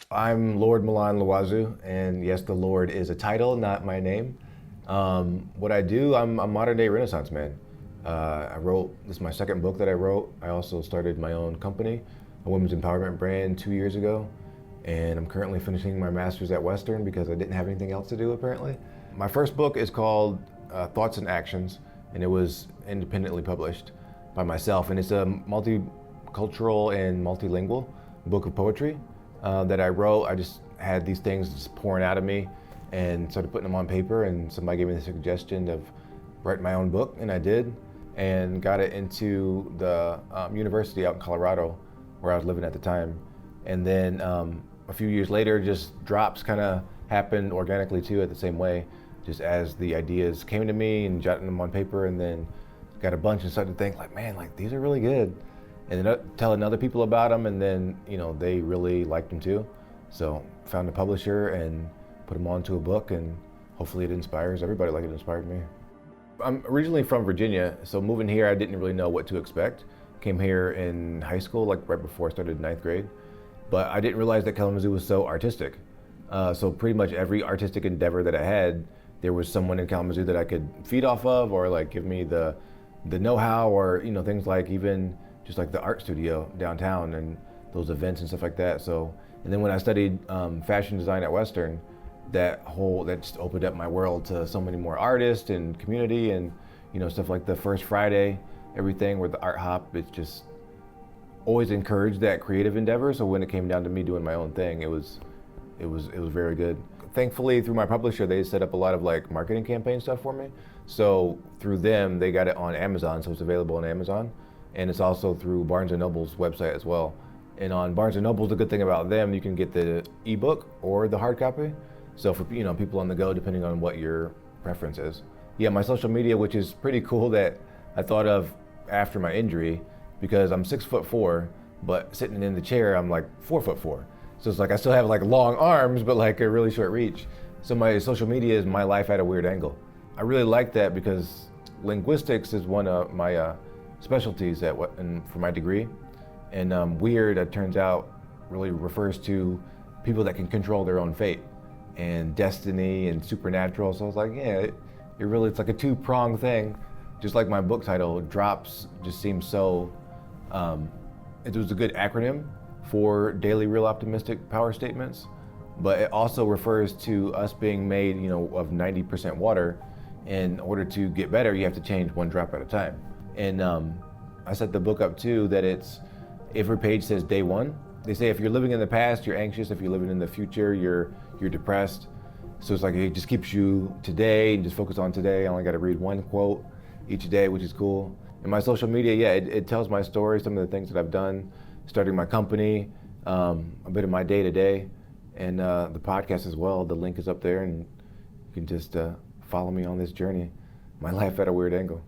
I'm Lord Milan L'Oiseau, and yes, the Lord is a title, not my name. What I do, I'm a modern day Renaissance man. This is my second book that I wrote. I also started my own company, a women's empowerment brand 2 years ago, and I'm currently finishing my master's at Western because I didn't have anything else to do apparently. My first book is called Thoughts and Actions, and it was independently published by myself, and it's a multicultural and multilingual book of poetry that I wrote. I just had these things just pouring out of me and started putting them on paper, and somebody gave me the suggestion of writing my own book, and I did, and got it into the university out in Colorado where I was living at the time. And then a few years later, just drops kind of happened organically too at the same way, just as the ideas came to me and jotting them on paper, and then got a bunch and started to think like, man, like these are really good. And then telling other people about them, and then they really liked them too. So found a publisher and put them onto a book, and hopefully it inspires everybody like it inspired me. I'm originally from Virginia, so moving here I didn't really know what to expect. Came here in high school, like right before I started ninth grade, but I didn't realize that Kalamazoo was so artistic. So pretty much every artistic endeavor that I had, there was someone in Kalamazoo that I could feed off of, or like give me the know-how, or things like even just like the art studio downtown and those events and stuff like that. So, and then when I studied fashion design at Western, that just opened up my world to so many more artists and community, and stuff like the First Friday, everything with the art hop. It's just always encouraged that creative endeavor. So when it came down to me doing my own thing, it was very good. Thankfully, through my publisher, they set up a lot of like marketing campaign stuff for me. So through them, they got it on Amazon, so it's available on Amazon. And it's also through Barnes & Noble's website as well. And on Barnes & Noble, the good thing about them, you can get the ebook or the hard copy. So for people on the go, depending on what your preference is. Yeah, my social media, which is pretty cool, that I thought of after my injury, because I'm 6'4", but sitting in the chair, I'm like 4'4". So it's like I still have like long arms, but like a really short reach. So my social media is my life at a weird angle. I really like that because linguistics is one of my specialties for my degree, and weird, it turns out, really refers to people that can control their own fate and destiny and supernatural. So I was like, yeah, it's like a two-pronged thing. Just like my book title, Drops, just seems so, it was a good acronym for daily real optimistic power statements, but it also refers to us being made of 90% water. In order to get better, you have to change one drop at a time. And I set the book up too that every page says day one. They say if you're living in the past, you're anxious. If you're living in the future, you're depressed. So it's like it just keeps you today and just focus on today. I only got to read one quote each day, which is cool. And my social media, yeah, it tells my story, some of the things that I've done, starting my company, a bit of my day to day, and the podcast as well. The link is up there, and you can just follow me on this journey, my life at a weird angle.